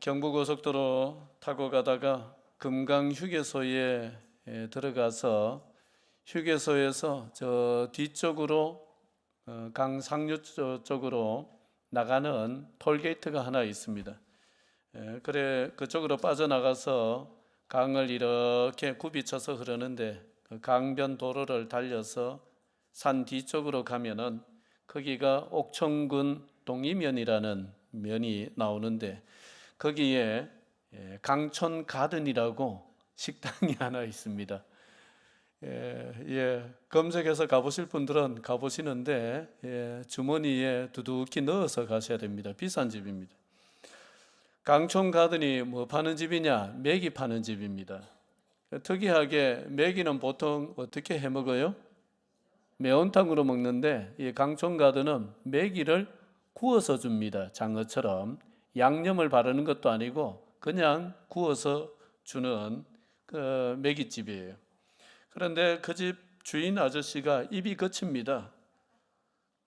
경부고속도로 타고 가다가 금강 휴게소에 들어가서 휴게소에서 저 뒤쪽으로 강 상류 쪽으로 나가는 톨게이트가 하나 있습니다. 그래 그쪽으로 빠져나가서 강을 이렇게 굽이쳐서 흐르는데 그 강변 도로를 달려서 산 뒤쪽으로 가면은 거기가 옥천군 동이면이라는 면이 나오는데 거기에 강촌 가든이라고 식당이 하나 있습니다. 검색해서 가보실 분들은 가보시는데 주머니에 두둑히 넣어서 가셔야 됩니다. 비싼 집입니다. 강촌 가든이 뭐 파는 집이냐? 메기 파는 집입니다. 특이하게 메기는 보통 어떻게 해 먹어요? 매운탕으로 먹는데 이 강촌 가든은 메기를 구워서 줍니다. 장어처럼 양념을 바르는 것도 아니고 그냥 구워서 주는 그 메기집이에요. 그런데 그 집 주인 아저씨가 입이 거칩니다.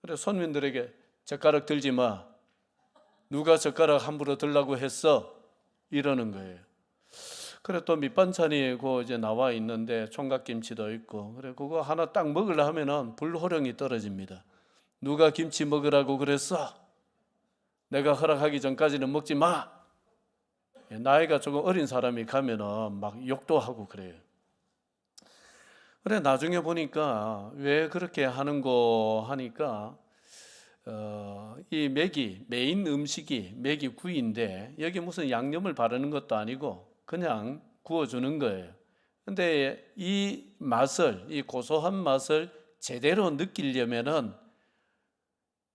그래서 손님들에게 젓가락 들지 마. 누가 젓가락 함부로 들라고 했어? 이러는 거예요. 그래 또 밑반찬이 그 이제 나와 있는데 총각김치도 있고 그래 그거 하나 딱 먹으려 하면은 불호령이 떨어집니다. 누가 김치 먹으라고 그랬어? 내가 허락하기 전까지는 먹지 마. 나이가 조금 어린 사람이 가면은 막 욕도 하고 그래요. 그래 나중에 보니까 왜 그렇게 하는고 하니까 이 메기 메인 음식이 메기 구이인데 여기 무슨 양념을 바르는 것도 아니고 그냥 구워주는 거예요. 근데 이 맛을 이 고소한 맛을 제대로 느끼려면은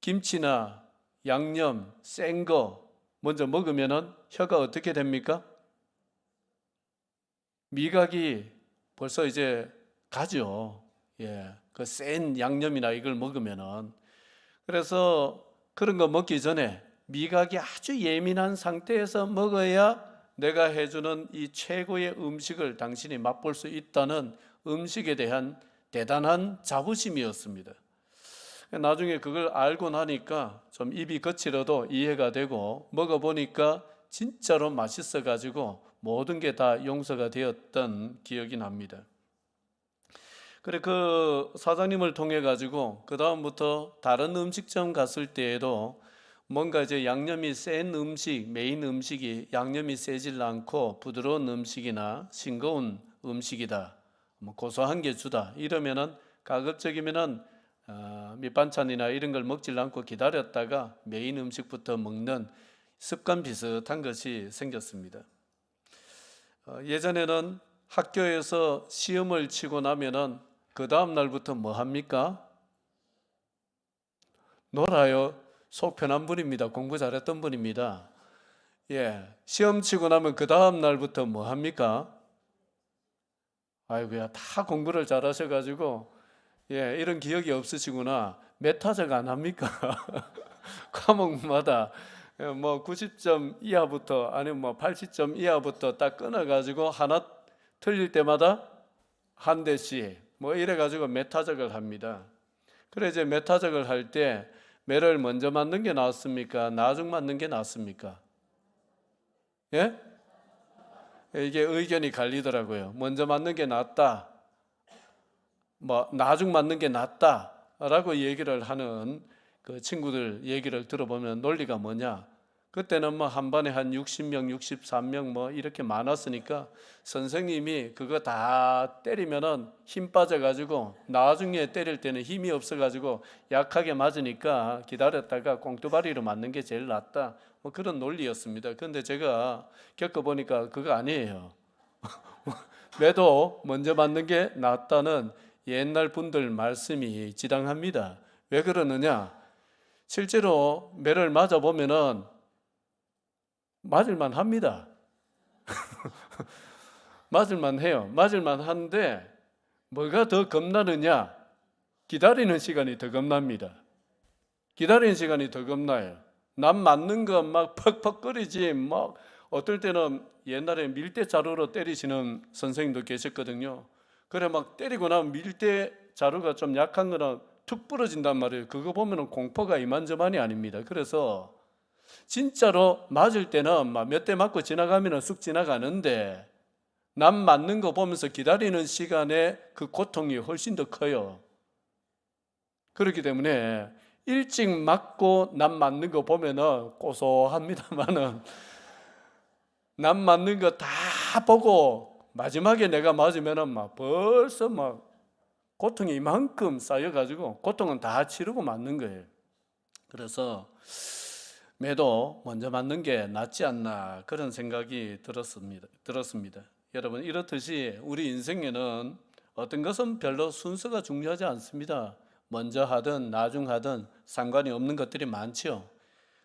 김치나 양념 센 거 먼저 먹으면은 혀가 어떻게 됩니까? 미각이 벌써 이제 가죠. 그 센 양념이나 이걸 먹으면은. 그래서 그런 거 먹기 전에 미각이 아주 예민한 상태에서 먹어야 내가 해주는 이 최고의 음식을 당신이 맛볼 수 있다는 음식에 대한 대단한 자부심이었습니다. 나중에 그걸 알고 나니까 좀 입이 거칠어도 이해가 되고 먹어보니까 진짜로 맛있어가지고 모든 게 다 용서가 되었던 기억이 납니다. 그래 그 사장님을 통해 가지고 그 다음부터 다른 음식점 갔을 때에도 뭔가 이제 양념이 센 음식, 메인 음식이 양념이 세질 않고 부드러운 음식이나 싱거운 음식이다, 뭐 고소한 게 주다 이러면은 가급적이면은 밑반찬이나 이런 걸 먹질 않고 기다렸다가 메인 음식부터 먹는 습관 비슷한 것이 생겼습니다. 예전에는 학교에서 시험을 치고 나면은 그 다음 날부터 뭐 합니까? 놀아요. 속 편한 분입니다. 공부 잘했던 분입니다. 시험 치고 나면 그 다음 날부터 뭐 합니까? 아이고야, 다 공부를 잘하셔가지고 이런 기억이 없으시구나. 메타적 안 합니까? 과목마다 뭐 90점 이하부터 아니면 뭐 80점 이하부터 딱 끊어가지고 하나 틀릴 때마다 한 대씩 뭐 이래가지고 메타적을 합니다. 그래 이제 메타적을 할 때 매를 먼저 맞는 게 낫습니까? 나중 맞는 게 낫습니까? 이게 의견이 갈리더라고요. 먼저 맞는 게 낫다, 뭐 나중 맞는 게 낫다라고 얘기를 하는 그 친구들 얘기를 들어보면 논리가 뭐냐? 그때는 뭐 한 반에 한 60명, 63명 뭐 이렇게 많았으니까 선생님이 그거 다 때리면은 힘 빠져가지고 나중에 때릴 때는 힘이 없어가지고 약하게 맞으니까 기다렸다가 꽁투바리로 맞는 게 제일 낫다. 뭐 그런 논리였습니다. 그런데 제가 겪어보니까 그거 아니에요. 매도 먼저 맞는 게 낫다는 옛날 분들 말씀이 지당합니다. 왜 그러느냐? 실제로 매를 맞아보면은 맞을만 합니다. 맞을만 해요. 맞을만 한데 뭐가 더 겁나느냐? 기다리는 시간이 더 겁납니다. 기다리는 시간이 더 겁나요. 남 맞는 거 막 퍽퍽거리지 막 어떨 때는 옛날에 밀대 자루로 때리시는 선생님도 계셨거든요. 그래 막 때리고 나면 밀대 자루가 좀 약한 거는 툭 부러진단 말이에요. 그거 보면은 공포가 이만저만이 아닙니다. 그래서 진짜로 맞을 때는 막 몇 대 맞고 지나가면 쑥 지나가는데 남 맞는 거 보면서 기다리는 시간에 그 고통이 훨씬 더 커요. 그렇기 때문에 일찍 맞고 남 맞는 거 보면은 고소합니다만은 남 맞는 거 다 보고 마지막에 내가 맞으면은 막 벌써 막 고통이 이만큼 쌓여가지고 고통은 다 치르고 맞는 거예요. 그래서 매도 먼저 맞는 게 낫지 않나 그런 생각이 들었습니다. 여러분 이렇듯이 우리 인생에는 어떤 것은 별로 순서가 중요하지 않습니다. 먼저 하든 나중 하든 상관이 없는 것들이 많죠.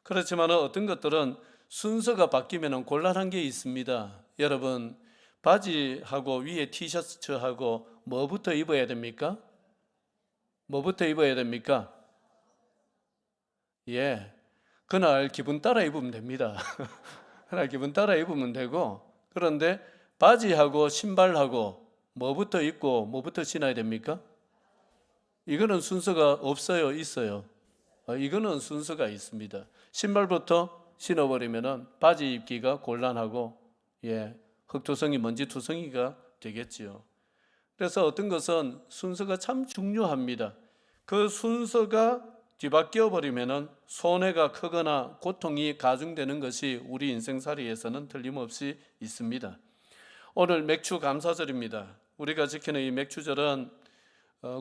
그렇지만 어떤 것들은 순서가 바뀌면 곤란한 게 있습니다. 여러분 바지하고 위에 티셔츠하고 뭐부터 입어야 됩니까? 뭐부터 입어야 됩니까? 예, 그날 기분 따라 입으면 됩니다. 그날 기분 따라 입으면 되고, 그런데 바지하고 신발하고 뭐부터 입고 뭐부터 신어야 됩니까? 이거는 순서가 없어요, 있어요? 이거는 순서가 있습니다. 신발부터 신어버리면은 바지 입기가 곤란하고, 예, 흙투성이, 먼지투성이가 되겠지요. 그래서 어떤 것은 순서가 참 중요합니다. 그 순서가 뒤바뀌어 버리면은 손해가 크거나 고통이 가중되는 것이 우리 인생살이에서는 틀림없이 있습니다. 오늘 맥추 감사절입니다. 우리가 지키는 이 맥추절은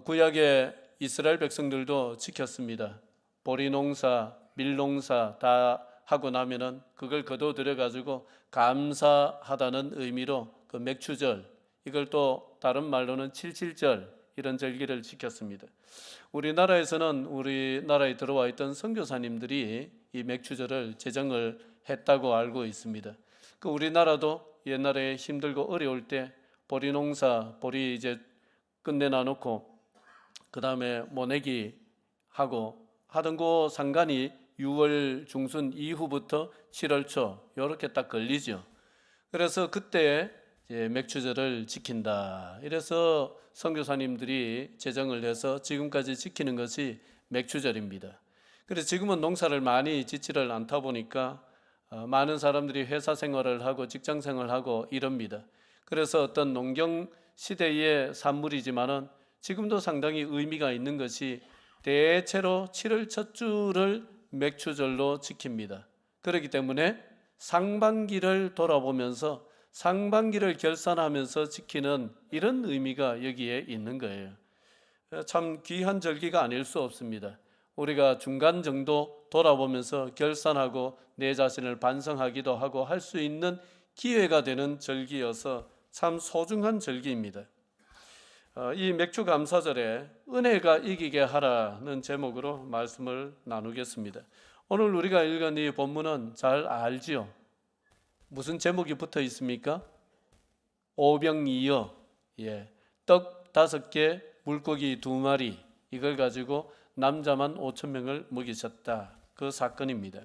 구약의 이스라엘 백성들도 지켰습니다. 보리 농사, 밀 농사 다 하고 나면은 그걸 거둬들여 가지고 감사하다는 의미로 그 맥추절, 이걸 또 다른 말로는 칠칠절, 이런 절기를 지켰습니다. 우리나라에서는 우리나라에 들어와 있던 선교사님들이 이 맥추절을 제정을 했다고 알고 있습니다. 그 우리나라도 옛날에 힘들고 어려울 때 보리 농사, 보리 이제 끝내놔 놓고 그 다음에 모내기 하고 하던 그 상간이 6월 중순 이후부터 7월 초 이렇게 딱 걸리죠. 그래서 그때 맥추절을 지킨다. 이래서 선교사님들이 제정을 해서 지금까지 지키는 것이 맥추절입니다. 그래서 지금은 농사를 많이 짓지를 않다 보니까 많은 사람들이 회사 생활을 하고 직장 생활을 하고 이럽니다. 그래서 어떤 농경 시대의 산물이지만은 지금도 상당히 의미가 있는 것이 대체로 7월 첫 주를 맥추절로 지킵니다. 그렇기 때문에 상반기를 돌아보면서 상반기를 결산하면서 지키는 이런 의미가 여기에 있는 거예요. 참 귀한 절기가 아닐 수 없습니다. 우리가 중간 정도 돌아보면서 결산하고 내 자신을 반성하기도 하고 할 수 있는 기회가 되는 절기여서 참 소중한 절기입니다. 이 맥주 감사절에 은혜가 이기게 하라는 제목으로 말씀을 나누겠습니다. 오늘 우리가 읽은 이 본문은 잘 알지요? 무슨 제목이 붙어 있습니까? 오병이어, 예, 떡 5개, 물고기 2마리, 이걸 가지고 남자만 5,000명을 먹이셨다. 그 사건입니다.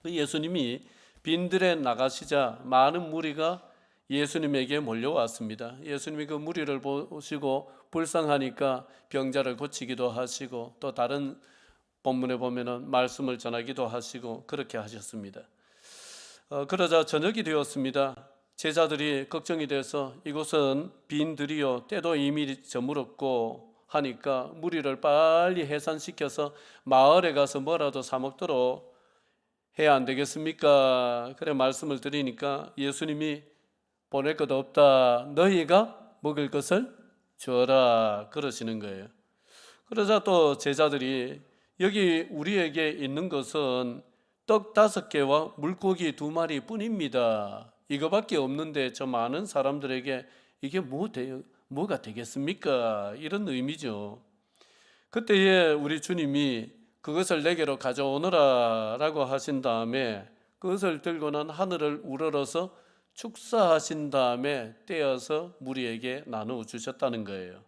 예수님이 빈들에 나가시자 많은 무리가 예수님에게 몰려왔습니다. 예수님이 그 무리를 보시고 불쌍하니까 병자를 고치기도 하시고 또 다른 본문에 보면은 말씀을 전하기도 하시고 그렇게 하셨습니다. 그러자 저녁이 되었습니다. 제자들이 걱정이 돼서 이곳은 빈들이요 때도 이미 저물었고 하니까 무리를 빨리 해산시켜서 마을에 가서 뭐라도 사 먹도록 해야 안 되겠습니까? 그래 말씀을 드리니까 예수님이 보낼 것 없다. 너희가 먹을 것을 주어라. 그러시는 거예요. 그러자 또 제자들이 여기 우리에게 있는 것은 떡 5개와 물고기 2마리 뿐입니다. 이거밖에 없는데 저 많은 사람들에게 이게 뭐가 되겠습니까? 이런 의미죠. 그때에 우리 주님이 그것을 내게로 가져오너라 라고 하신 다음에 그것을 들고는 하늘을 우러러서 축사하신 다음에 떼어서 무리에게 나누어 주셨다는 거예요.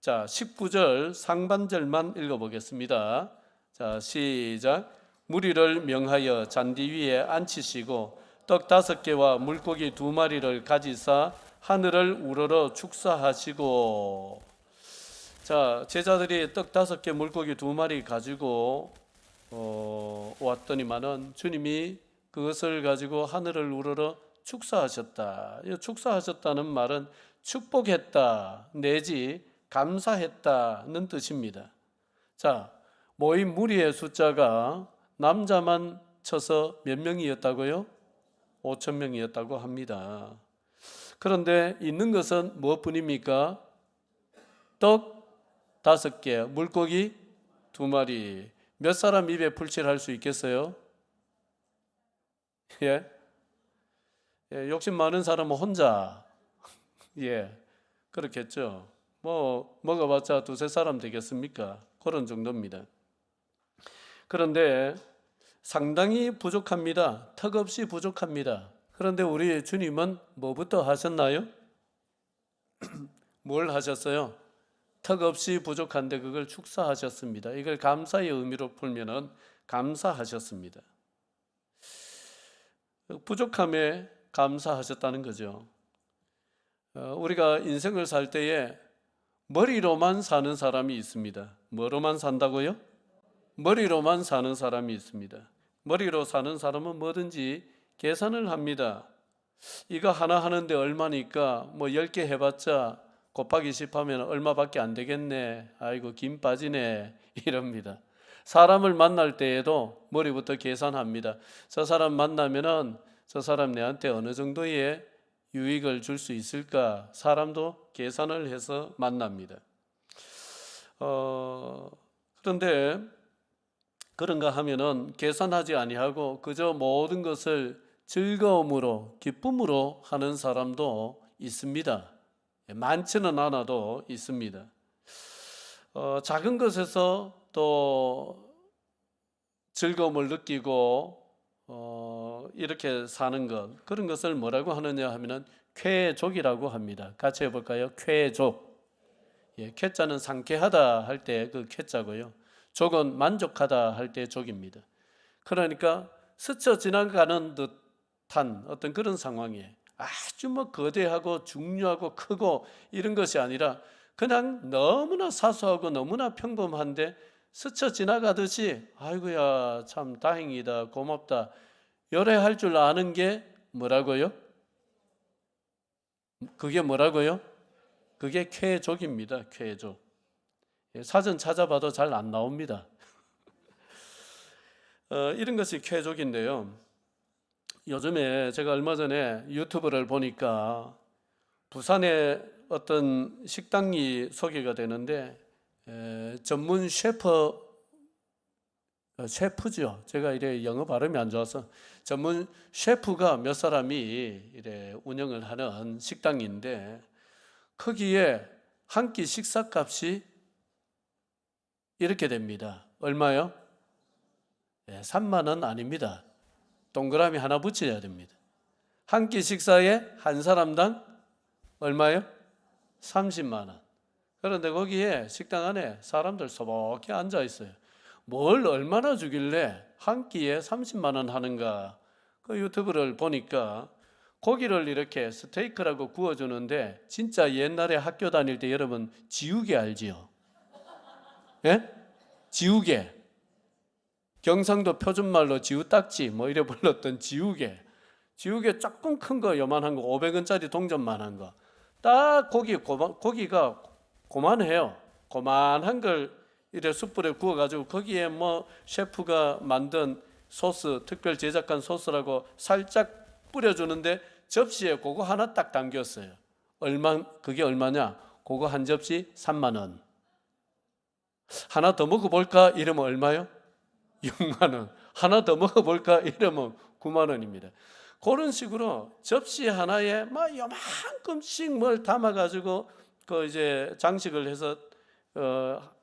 자, 19절 상반절만 읽어보겠습니다. 자, 시작. 무리를 명하여 잔디 위에 앉히시고 떡 5개와 물고기 2마리를 가지사 하늘을 우러러 축사하시고. 자, 제자들이 떡 5개, 물고기 2마리 가지고 왔더니만은 주님이 그것을 가지고 하늘을 우러러 축사하셨다. 이 축사하셨다는 말은 축복했다 내지 감사했다는 뜻입니다. 자, 모인 무리의 숫자가 남자만 쳐서 몇 명이었다고요? 5천 명이었다고 합니다. 그런데 있는 것은 무엇뿐입니까? 떡 5개, 물고기 2마리. 몇 사람 입에 풀칠할 수 있겠어요? 예? 욕심 많은 사람은 혼자 그렇겠죠. 뭐 먹어봤자 2-3사람 되겠습니까? 그런 정도입니다. 그런데 상당히 부족합니다. 턱없이 부족합니다. 그런데 우리 주님은 뭐부터 하셨나요? 뭘 하셨어요? 턱없이 부족한데 그걸 축사하셨습니다. 이걸 감사의 의미로 풀면은 감사하셨습니다. 부족함에 감사하셨다는 거죠. 우리가 인생을 살 때에 머리로만 사는 사람이 있습니다. 뭐로만 산다고요? 머리로만 사는 사람이 있습니다. 머리로 사는 사람은 뭐든지 계산을 합니다. 이거 하나 하는데 얼마니까 뭐 10개 해봤자 곱하기 10 하면 얼마밖에 안 되겠네. 아이고 김 빠지네. 이럽니다. 사람을 만날 때에도 머리부터 계산합니다. 저 사람 만나면은 저 사람 내한테 어느 정도의 유익을 줄 수 있을까? 사람도 계산을 해서 만납니다. 그런데 그런가 하면은 계산하지 아니하고 그저 모든 것을 즐거움으로 기쁨으로 하는 사람도 있습니다. 많지는 않아도 있습니다. 작은 것에서 또 즐거움을 느끼고 이렇게 사는 것, 그런 것을 뭐라고 하느냐 하면은 쾌족이라고 합니다. 같이 해볼까요? 쾌족. 쾌자는 상쾌하다 할 때 그 쾌자고요. 족은 만족하다 할 때 족입니다. 그러니까 스쳐 지나가는 듯한 어떤 그런 상황에 아주 뭐 거대하고 중요하고 크고 이런 것이 아니라 그냥 너무나 사소하고 너무나 평범한데 스쳐 지나가듯이 아이고야 참 다행이다 고맙다 요래할 줄 아는 게 뭐라고요? 그게 뭐라고요? 그게 쾌족입니다. 쾌족. 사전 찾아봐도 잘 안 나옵니다. 이런 것이 쾌족인데요. 요즘에 제가 얼마 전에 유튜브를 보니까 부산에 어떤 식당이 소개가 되는데 전문 셰프죠. 제가 이래 영어 발음이 안 좋아서 전문 셰프가 몇 사람이 이래 운영을 하는 식당인데 거기에 한 끼 식사값이 이렇게 됩니다. 얼마요? 3만 원 아닙니다. 동그라미 하나 붙여야 됩니다. 한 끼 식사에 한 사람당 얼마요? 30만 원. 그런데 거기에 식당 안에 사람들 소복히 앉아 있어요. 뭘 얼마나 주길래 한 끼에 30만 원 하는가? 그 유튜브를 보니까 고기를 이렇게 스테이크라고 구워주는데 진짜 옛날에 학교 다닐 때 여러분 지우개 알지요? 예? 지우개. 경상도 표준말로 지우딱지 뭐 이래 불렀던 지우개. 지우개 조금 큰 거 요만한 거 500원짜리 동전만한 거. 딱 고기가 고만해요. 고만한 걸 이래 숯불에 구워가지고 거기에 뭐 셰프가 만든 소스, 특별 제작한 소스라고 살짝 뿌려주는데 접시에 그거 하나 딱 담겼어요. 그게 얼마냐? 그거 한 접시 3만 원. 하나 더 먹어볼까? 이러면 얼마요? 6만 원. 하나 더 먹어볼까? 이러면 9만 원입니다. 그런 식으로 접시 하나에 막 요만큼씩 뭘 담아가지고 그 이제 장식을 해서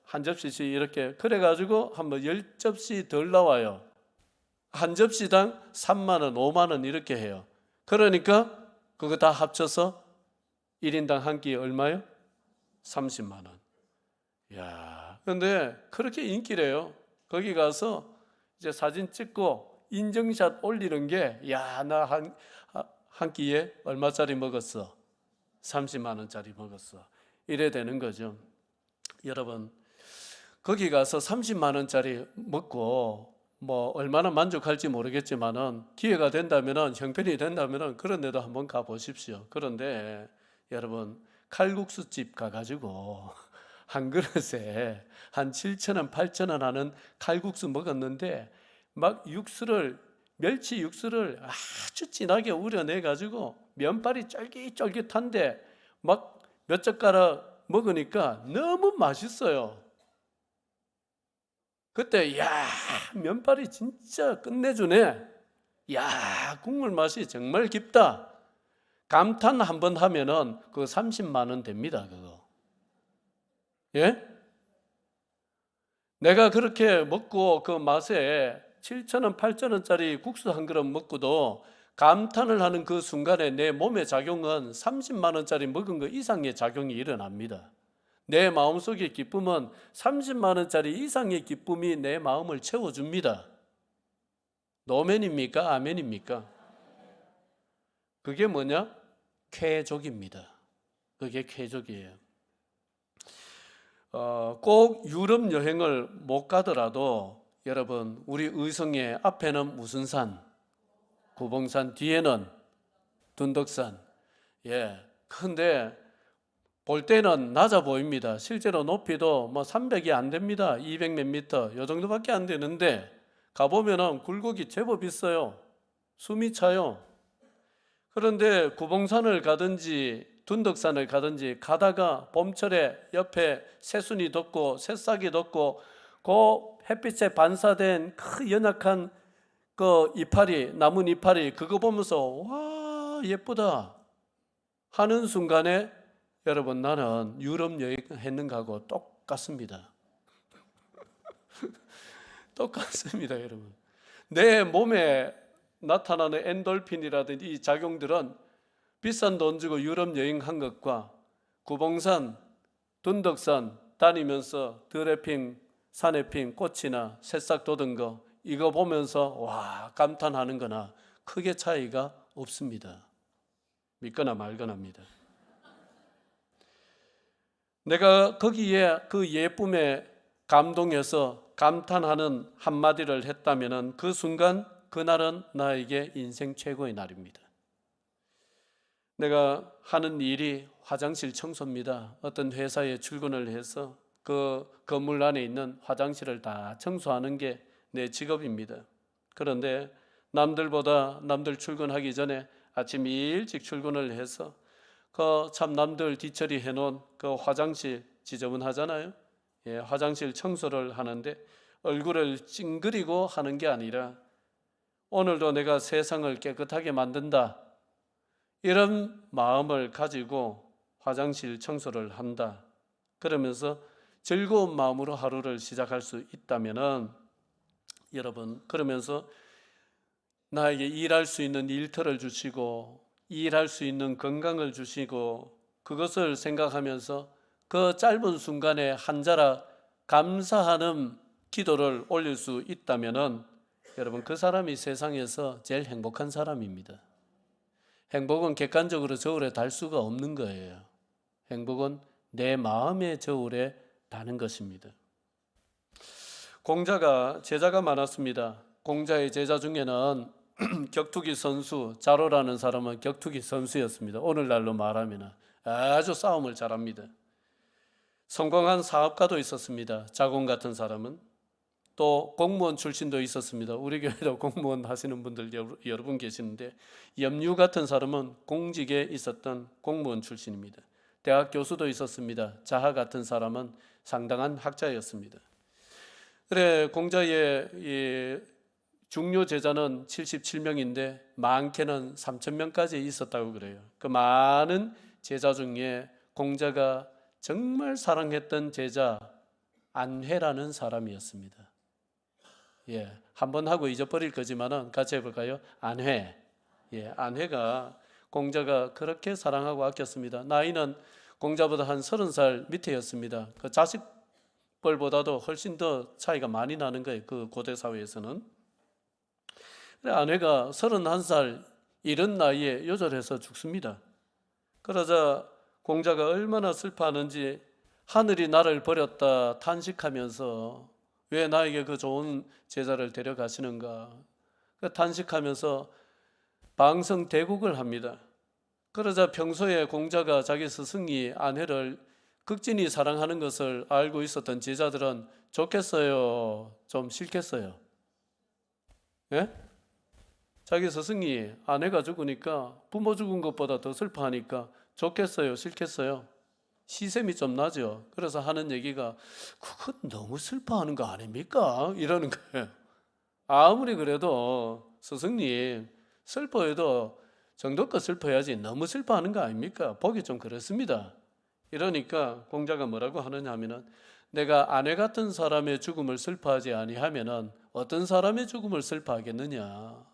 한 접시씩 이렇게 그래가지고 한번 10접시 덜 나와요. 한 접시당 3만 원, 5만 원 이렇게 해요. 그러니까 그거 다 합쳐서 1인당 한 끼 얼마요? 30만 원. 야, 근데 그렇게 인기래요. 거기 가서 이제 사진 찍고 인증샷 올리는 게, 야, 나 한 끼에 얼마짜리 먹었어? 30만 원짜리 먹었어. 이래 되는 거죠. 여러분, 거기 가서 30만 원짜리 먹고 뭐 얼마나 만족할지 모르겠지만은 기회가 된다면은 형편이 된다면은 그런 데도 한번 가 보십시오. 그런데 여러분 칼국수집 가가지고 한 그릇에 한 7,000원, 8,000원 하는 칼국수 먹었는데 막 멸치 육수를 아주 진하게 우려내 가지고 면발이 쫄깃쫄깃한데 막 몇 젓가락 먹으니까 너무 맛있어요. 그때 야 면발이 진짜 끝내주네. 야 국물 맛이 정말 깊다. 감탄 한번 하면은 그 30만 원 됩니다. 그거. 예? 내가 그렇게 먹고 그 맛에 7,000원, 8,000원짜리 국수 한 그릇 먹고도 감탄을 하는 그 순간에 내 몸의 작용은 30만 원짜리 먹은 거 이상의 작용이 일어납니다. 내 마음속의 기쁨은 30만 원짜리 이상의 기쁨이 내 마음을 채워줍니다. 노멘입니까? 아멘입니까? 그게 뭐냐? 쾌족입니다. 그게 쾌족이에요. 꼭 유럽 여행을 못 가더라도 여러분 우리 의성의 앞에는 무슨 산? 구봉산, 뒤에는 둔덕산. 예. 근데 볼 때는 낮아 보입니다. 실제로 높이도 뭐 300이 안 됩니다. 200 몇 미터 요 정도밖에 안 되는데 가보면은 굴곡이 제법 있어요. 숨이 차요. 그런데 구봉산을 가든지 둔덕산을 가든지 가다가 봄철에 옆에 새순이 돋고 새싹이 돋고 그 햇빛에 반사된 그 연약한 그 이파리, 나뭇 이파리 그거 보면서 와 예쁘다 하는 순간에 여러분 나는 유럽 여행했는가하고 똑같습니다. 똑같습니다, 여러분. 내 몸에 나타나는 엔돌핀이라든지 이 작용들은 비싼 돈 주고 유럽 여행한 것과 구봉산, 둔덕산 다니면서 드레핑, 산에핑, 꽃이나 새싹 돋은 거 이거 보면서 와 감탄하는 거나 크게 차이가 없습니다. 믿거나 말거나입니다. 내가 거기에 그 예쁨에 감동해서 감탄하는 한마디를 했다면 그 순간 그날은 나에게 인생 최고의 날입니다. 내가 하는 일이 화장실 청소입니다. 어떤 회사에 출근을 해서 그 건물 안에 있는 화장실을 다 청소하는 게 내 직업입니다. 그런데 남들 출근하기 전에 아침 일찍 출근을 해서 그 참 남들 뒤처리 해놓은 그 화장실 지저분하잖아요. 예, 화장실 청소를 하는데 얼굴을 찡그리고 하는 게 아니라 오늘도 내가 세상을 깨끗하게 만든다. 이런 마음을 가지고 화장실 청소를 한다. 그러면서 즐거운 마음으로 하루를 시작할 수 있다면은 여러분 그러면서 나에게 일할 수 있는 일터를 주시고 일할 수 있는 건강을 주시고 그것을 생각하면서 그 짧은 순간에 한 자락 감사하는 기도를 올릴 수 있다면은 여러분 그 사람이 세상에서 제일 행복한 사람입니다. 행복은 객관적으로 저울에 달 수가 없는 거예요. 행복은 내 마음의 저울에 다는 것입니다. 제자가 많았습니다. 공자의 제자 중에는 격투기 선수 자로라는 사람은 격투기 선수였습니다. 오늘날로 말하면 아주 싸움을 잘합니다. 성공한 사업가도 있었습니다. 자공 같은 사람은 또 공무원 출신도 있었습니다. 우리 교회도 공무원 하시는 분들 여러 분 계시는데 염류 같은 사람은 공직에 있었던 공무원 출신입니다. 대학 교수도 있었습니다. 자하 같은 사람은 상당한 학자였습니다. 그래 공자의 중요 제자는 77명인데 많게는 3,000명까지 있었다고 그래요. 그 많은 제자 중에 공자가 정말 사랑했던 제자 안회라는 사람이었습니다. 예, 한번 하고 잊어버릴 거지만은 같이 해볼까요? 안회. 예, 안회가 공자가 그렇게 사랑하고 아꼈습니다. 나이는 공자보다 한 30살 밑에였습니다. 그 자식뻘보다도 훨씬 더 차이가 많이 나는 거예요. 그 고대 사회에서는. 안회가 31살 이른 나이에 요절해서 죽습니다. 그러자 공자가 얼마나 슬퍼하는지 하늘이 나를 버렸다 탄식하면서 왜 나에게 그 좋은 제자를 데려가시는가? 탄식하면서 방성대국을 합니다. 그러자 평소에 공자가 자기 스승이 아내를 극진히 사랑하는 것을 알고 있었던 제자들은 좋겠어요? 좀 싫겠어요? 예? 자기 스승이 아내가 죽으니까 부모 죽은 것보다 더 슬퍼하니까 좋겠어요? 싫겠어요? 시샘이 좀 나죠. 그래서 하는 얘기가 그건 너무 슬퍼하는 거 아닙니까? 이러는 거예요. 아무리 그래도 스승님 슬퍼해도 정도껏 슬퍼야지 너무 슬퍼하는 거 아닙니까? 보기 좀 그렇습니다. 이러니까 공자가 뭐라고 하느냐 하면은 내가 아내 같은 사람의 죽음을 슬퍼하지 아니하면은 어떤 사람의 죽음을 슬퍼하겠느냐.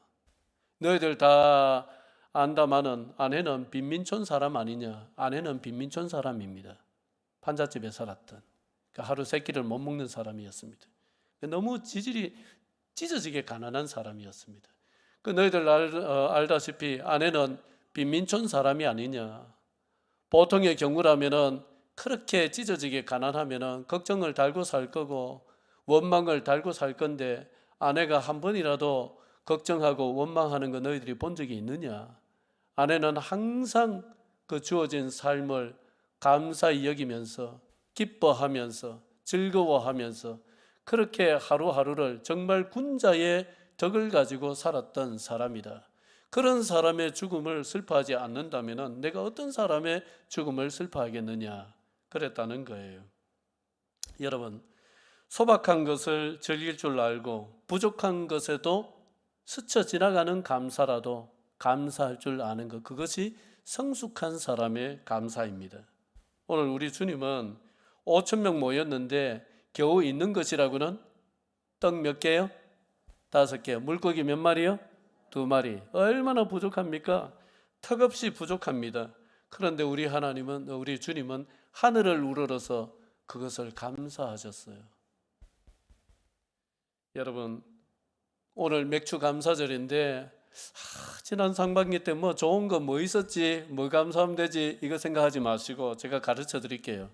너희들 다 안다마는 아내는 빈민촌 사람 아니냐. 아내는 빈민촌 사람입니다. 판잣집에 살았던 하루 세 끼를 못 먹는 사람이었습니다. 너무 지질이 찢어지게 가난한 사람이었습니다. 너희들 알다시피 아내는 빈민촌 사람이 아니냐. 보통의 경우라면은 그렇게 찢어지게 가난하면은 걱정을 달고 살 거고 원망을 달고 살 건데 아내가 한 번이라도 걱정하고 원망하는 거 너희들이 본 적이 있느냐? 아내는 항상 그 주어진 삶을 감사히 여기면서 기뻐하면서 즐거워하면서 그렇게 하루하루를 정말 군자의 덕을 가지고 살았던 사람이다. 그런 사람의 죽음을 슬퍼하지 않는다면 내가 어떤 사람의 죽음을 슬퍼하겠느냐 그랬다는 거예요. 여러분, 소박한 것을 즐길 줄 알고 부족한 것에도 스쳐 지나가는 감사라도 감사할 줄 아는 것, 그것이 성숙한 사람의 감사입니다. 오늘 우리 주님은 5천 명 모였는데 겨우 있는 것이라고는 떡 몇 개요? 5개. 물고기 몇 마리요? 2마리. 얼마나 부족합니까? 턱없이 부족합니다. 그런데 우리 하나님은, 우리 주님은 하늘을 우러러서 그것을 감사하셨어요. 여러분, 오늘 맥주 감사절인데 지난 상반기 때 뭐 좋은 거 뭐 있었지, 뭐 감사하면 되지, 이거 생각하지 마시고 제가 가르쳐 드릴게요.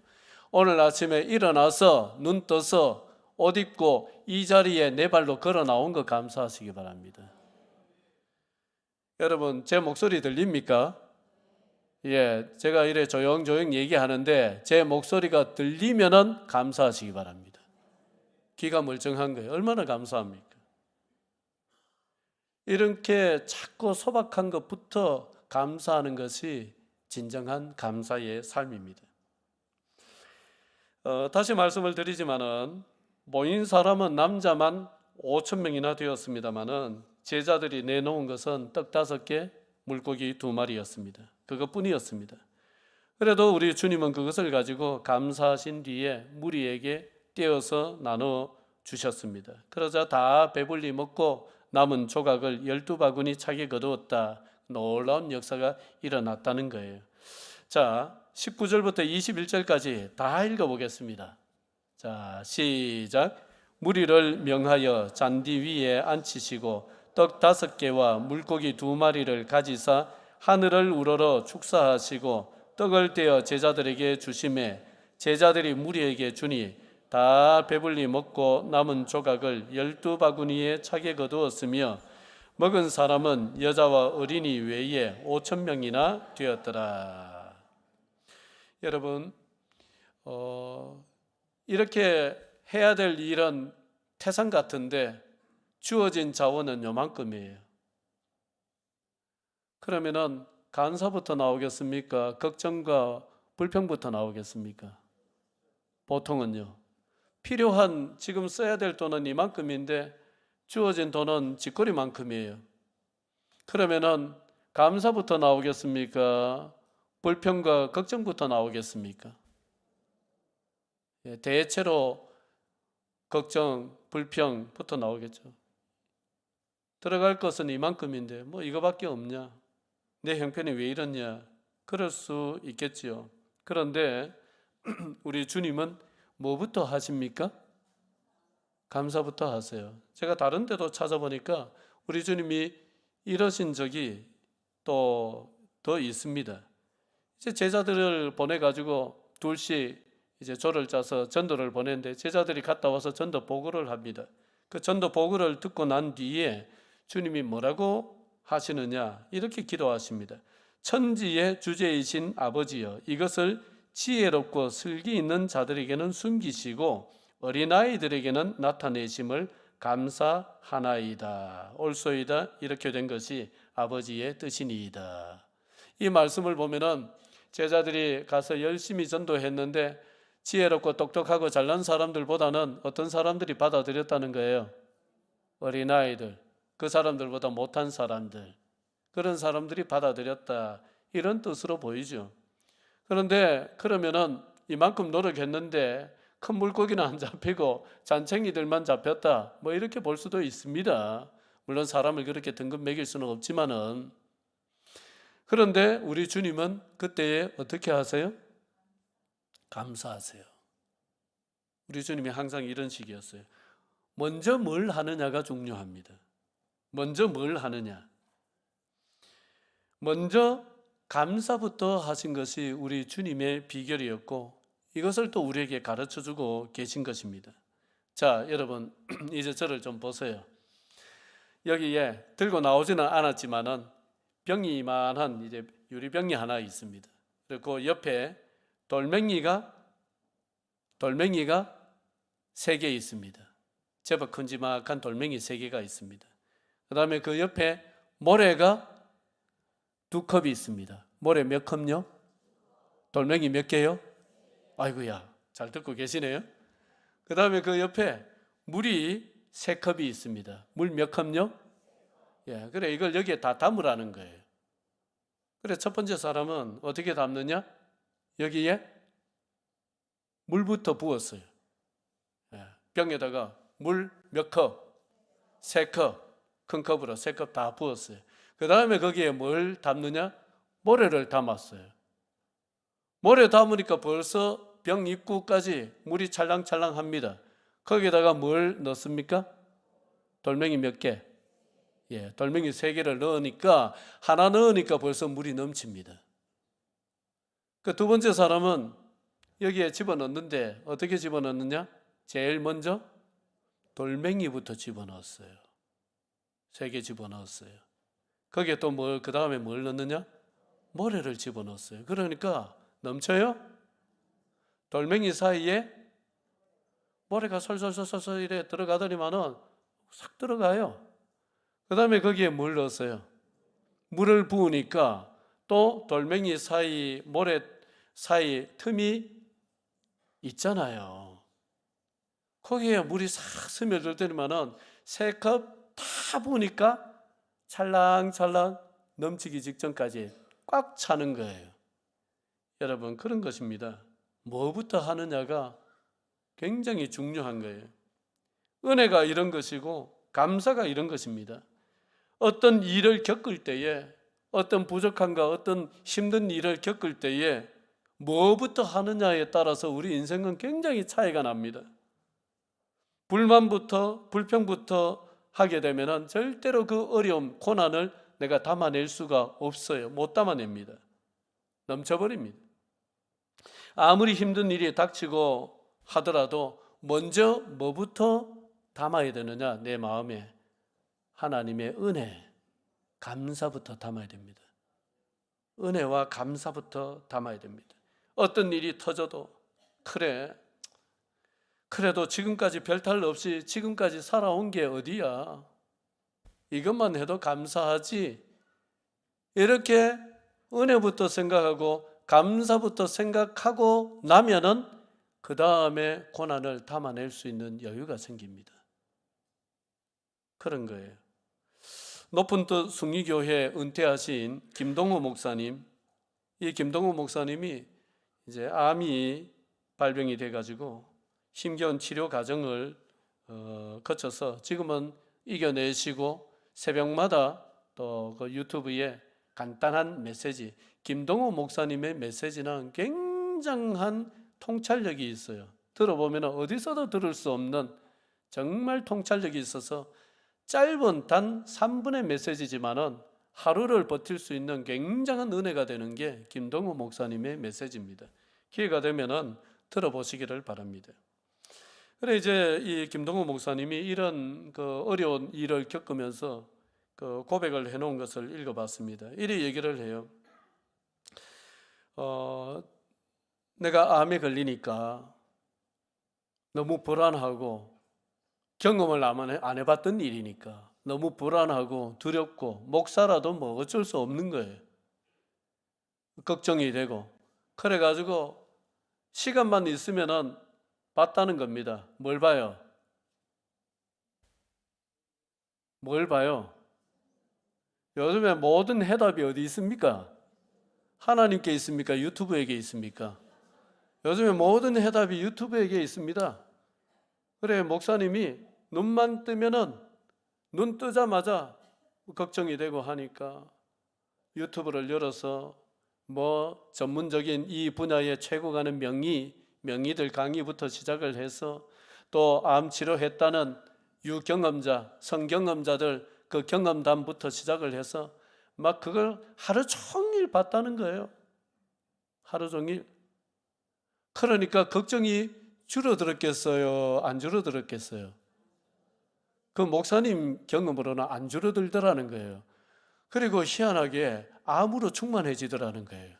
오늘 아침에 일어나서 눈 떠서 옷 입고 이 자리에 내 발로 걸어 나온 거 감사하시기 바랍니다. 여러분, 제 목소리 들립니까? 예, 제가 이래 조용조용 얘기하는데 제 목소리가 들리면은 감사하시기 바랍니다. 귀가 멀쩡한 거예요. 얼마나 감사합니까? 이렇게 작고 소박한 것부터 감사하는 것이 진정한 감사의 삶입니다. 다시 말씀을 드리지만은 모인 사람은 남자만 5천 명이나 되었습니다만은 제자들이 내놓은 것은 떡 5개, 물고기 2마리였습니다. 그것뿐이었습니다. 그래도 우리 주님은 그것을 가지고 감사하신 뒤에 무리에게 떼어서 나눠 주셨습니다. 그러자 다 배불리 먹고 남은 조각을 12바구니 차게 거두었다. 놀라운 역사가 일어났다는 거예요. 자, 19절부터 21절까지 다 읽어보겠습니다. 자, 시작. 무리를 명하여 잔디 위에 앉히시고 떡 5개와 물고기 2마리를 가지사 하늘을 우러러 축사하시고 떡을 떼어 제자들에게 주시매 제자들이 무리에게 주니 다 배불리 먹고 남은 조각을 12바구니에 차게 거두었으며 먹은 사람은 여자와 어린이 외에 5천 명이나 되었더라. 여러분, 이렇게 해야 될 일은 태산 같은데 주어진 자원은 요만큼이에요. 그러면은 간사부터 나오겠습니까? 걱정과 불평부터 나오겠습니까? 보통은요. 필요한 지금 써야 될 돈은 이만큼인데 주어진 돈은 쥐꼬리만큼이에요. 그러면은 감사부터 나오겠습니까? 불평과 걱정부터 나오겠습니까? 대체로 걱정, 불평부터 나오겠죠. 들어갈 것은 이만큼인데 뭐 이거밖에 없냐? 내 형편이 왜 이렇냐? 그럴 수 있겠지요. 그런데 우리 주님은 뭐부터 하십니까? 감사부터 하세요. 제가 다른 데도 찾아보니까 우리 주님이 이러신 적이 또 더 있습니다. 이제 제자들을 보내가지고 둘씩 이제 조를 짜서 전도를 보냈는데 제자들이 갔다 와서 전도 보고를 합니다. 그 전도 보고를 듣고 난 뒤에 주님이 뭐라고 하시느냐 이렇게 기도하십니다. 천지의 주제이신 아버지여, 이것을 지혜롭고 슬기 있는 자들에게는 숨기시고 어린아이들에게는 나타내심을 감사하나이다. 옳소이다. 이렇게 된 것이 아버지의 뜻이니이다. 이 말씀을 보면은 제자들이 가서 열심히 전도했는데 지혜롭고 똑똑하고 잘난 사람들보다는 어떤 사람들이 받아들였다는 거예요? 어린아이들, 그 사람들보다 못한 사람들, 그런 사람들이 받아들였다, 이런 뜻으로 보이죠. 그런데 그러면은 이만큼 노력했는데 큰 물고기는 안 잡히고 잔챙이들만 잡혔다, 뭐 이렇게 볼 수도 있습니다. 물론 사람을 그렇게 등급 매길 수는 없지만은. 그런데 우리 주님은 그때에 어떻게 하세요? 감사하세요. 우리 주님이 항상 이런 식이었어요. 먼저 뭘 하느냐가 중요합니다. 먼저 뭘 하느냐. 먼저 감사부터 하신 것이 우리 주님의 비결이었고, 이것을 또 우리에게 가르쳐주고 계신 것입니다. 자, 여러분 이제 저를 좀 보세요. 여기에 들고 나오지는 않았지만은 병이 이만한 이제 유리병이 하나 있습니다. 그리고 옆에 돌멩이가 3개 있습니다. 제법 큼지막한 돌멩이 3개가 있습니다. 그 다음에 그 옆에 모래가 2컵이 있습니다. 모래 몇 컵요? 돌멩이 몇 개요? 아이고야, 잘 듣고 계시네요. 그 다음에 그 옆에 물이 3컵이 있습니다. 물 몇 컵요? 예, 그래 이걸 여기에 다 담으라는 거예요. 그래 첫 번째 사람은 어떻게 담느냐? 여기에 물부터 부었어요. 예, 병에다가 물 몇 컵? 3컵. 큰 컵으로 3컵 다 부었어요. 그 다음에 거기에 뭘 담느냐? 모래를 담았어요. 모래 담으니까 벌써 병 입구까지 물이 찰랑찰랑합니다. 거기다가 뭘 넣습니까? 돌멩이 몇 개? 예, 돌멩이 3개를 넣으니까, 하나 넣으니까 벌써 물이 넘칩니다. 그 두 번째 사람은 여기에 집어넣는데 어떻게 집어넣느냐? 제일 먼저 돌멩이부터 집어넣었어요. 3개 집어넣었어요. 거기에 또 그 다음에 뭘 넣느냐? 모래를 집어넣었어요. 그러니까 넘쳐요? 돌멩이 사이에 모래가 솔솔솔솔 이래 들어가더니만은 싹 들어가요. 그 다음에 거기에 물 넣었어요. 물을 부으니까 또 돌멩이 사이, 모래 사이 틈이 있잖아요. 거기에 물이 싹 스며들 때만은 3컵 다 부으니까 찰랑찰랑 넘치기 직전까지 꽉 차는 거예요. 여러분, 그런 것입니다. 뭐부터 하느냐가 굉장히 중요한 거예요. 은혜가 이런 것이고 감사가 이런 것입니다. 어떤 일을 겪을 때에, 어떤 부족함과 어떤 힘든 일을 겪을 때에 뭐부터 하느냐에 따라서 우리 인생은 굉장히 차이가 납니다. 불평부터 하게 되면 절대로 그 어려움, 고난을 내가 담아낼 수가 없어요. 못 담아냅니다. 넘쳐버립니다. 아무리 힘든 일이 닥치고 하더라도 먼저 뭐부터 담아야 되느냐? 내 마음에 하나님의 은혜, 감사부터 담아야 됩니다. 은혜와 감사부터 담아야 됩니다. 어떤 일이 터져도 그래도 지금까지 별탈 없이 지금까지 살아온 게 어디야? 이것만 해도 감사하지. 이렇게 은혜부터 생각하고 감사부터 생각하고 나면은 그 다음에 고난을 담아낼 수 있는 여유가 생깁니다. 그런 거예요. 높은 뜻 숭리교회 은퇴하신 김동호 목사님, 이 김동호 목사님이 이제 암이 발병이 돼가지고 힘겨운 치료 과정을 거쳐서 지금은 이겨내시고 새벽마다 또 그 유튜브에 간단한 메시지, 김동호 목사님의 메시지는 굉장한 통찰력이 있어요. 들어보면 어디서도 들을 수 없는 정말 통찰력이 있어서 짧은 단 3분의 메시지지만은 하루를 버틸 수 있는 굉장한 은혜가 되는 게 김동호 목사님의 메시지입니다. 기회가 되면은 들어보시기를 바랍니다. 그래 이제 이 김동호 목사님이 이런 그 어려운 일을 겪으면서 그 고백을 해놓은 것을 읽어봤습니다. 이리 얘기를 해요. 내가 암에 걸리니까 너무 불안하고 경험을 안 해봤던 일이니까 너무 불안하고 두렵고 목사라도 뭐 어쩔 수 없는 거예요. 걱정이 되고 그래가지고 시간만 있으면은 봤다는 겁니다. 뭘 봐요? 뭘 봐요? 요즘에 모든 해답이 어디 있습니까? 하나님께 있습니까? 유튜브에게 있습니까? 요즘에 모든 해답이 유튜브에게 있습니다. 그래 목사님이 눈만 뜨면은 눈 뜨자마자 걱정이 되고 하니까 유튜브를 열어서 뭐 전문적인 이 분야의 최고 가는 명의들 강의부터 시작을 해서 또 암 치료했다는 유경험자, 성경험자들 그 경험담부터 시작을 해서 막 그걸 하루 종일 봤다는 거예요. 하루 종일. 그러니까 걱정이 줄어들었겠어요? 안 줄어들었겠어요? 그 목사님 경험으로는 안 줄어들더라는 거예요. 그리고 희한하게 암으로 충만해지더라는 거예요.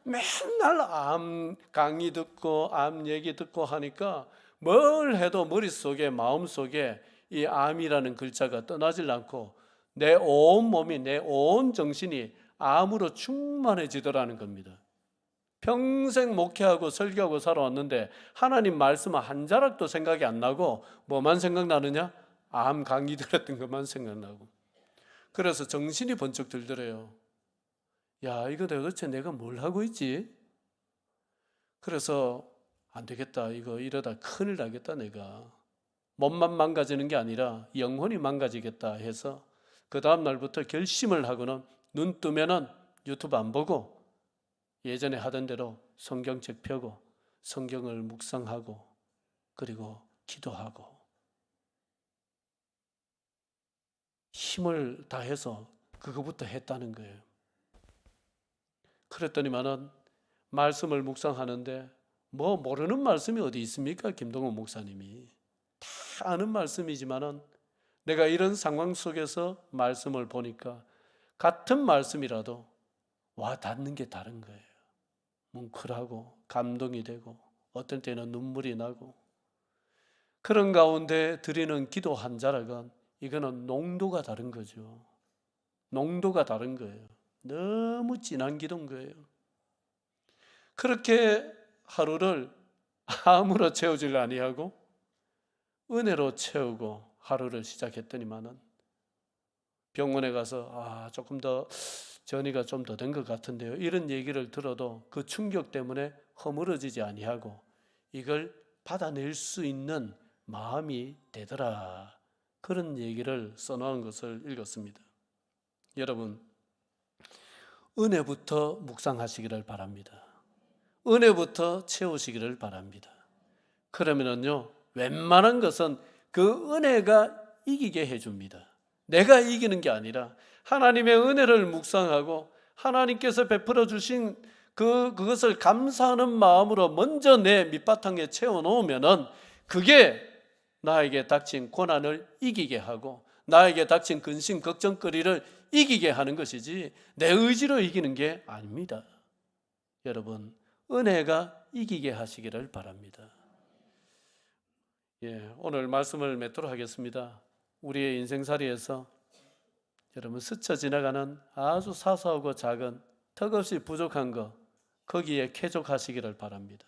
맨날 암 강의 듣고 암 얘기 듣고 하니까 뭘 해도 머릿속에 마음속에 이 암이라는 글자가 떠나질 않고 내 온 몸이 내 온 정신이 암으로 충만해지더라는 겁니다. 평생 목회하고 설교하고 살아왔는데 하나님 말씀 한 자락도 생각이 안 나고 뭐만 생각나느냐? 암 강의 들었던 것만 생각나고. 그래서 정신이 번쩍 들더래요. 야, 이거 도대체 내가 뭘 하고 있지? 그래서 안 되겠다. 이거 이러다 큰일 나겠다 내가. 몸만 망가지는 게 아니라 영혼이 망가지겠다 해서 그 다음 날부터 결심을 하고는 눈 뜨면은 유튜브 안 보고 예전에 하던 대로 성경책 펴고 성경을 묵상하고 그리고 기도하고 힘을 다해서 그거부터 했다는 거예요. 그랬더니만은 말씀을 묵상하는데 뭐 모르는 말씀이 어디 있습니까? 김동호 목사님이 다 아는 말씀이지만은 내가 이런 상황 속에서 말씀을 보니까 같은 말씀이라도 와 닿는 게 다른 거예요. 뭉클하고 감동이 되고 어떤 때는 눈물이 나고 그런 가운데 드리는 기도 한 자락은 이거는 농도가 다른 거죠. 농도가 다른 거예요. 너무 진한 기도인 거예요. 그렇게 하루를 암으로 채우질 아니하고 은혜로 채우고 하루를 시작했더니만은 병원에 가서 조금 더 전이가 좀 더 된 것 같은데요. 이런 얘기를 들어도 그 충격 때문에 허물어지지 아니하고 이걸 받아낼 수 있는 마음이 되더라. 그런 얘기를 써놓은 것을 읽었습니다. 여러분, 은혜부터 묵상하시기를 바랍니다. 은혜부터 채우시기를 바랍니다. 그러면은요, 웬만한 것은 그 은혜가 이기게 해줍니다. 내가 이기는 게 아니라 하나님의 은혜를 묵상하고 하나님께서 베풀어 주신 그것을 감사하는 마음으로 먼저 내 밑바탕에 채워놓으면은 그게 나에게 닥친 고난을 이기게 하고 나에게 닥친 근심 걱정거리를 이기게 하는 것이지 내 의지로 이기는 게 아닙니다. 여러분, 은혜가 이기게 하시기를 바랍니다. 오늘 말씀을 맺도록 하겠습니다. 우리의 인생살이에서 여러분 스쳐 지나가는 아주 사소하고 작은 턱없이 부족한 것 거기에 쾌족하시기를 바랍니다.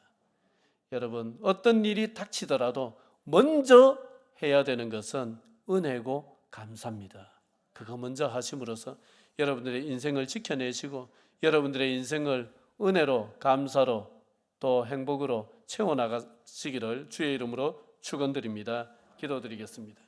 여러분 어떤 일이 닥치더라도 먼저 해야 되는 것은 은혜고 감사입니다. 그거 먼저 하심으로써 여러분들의 인생을 지켜내시고 여러분들의 인생을 은혜로 감사로 또 행복으로 채워나가시기를 주의 이름으로 축원드립니다. 기도드리겠습니다.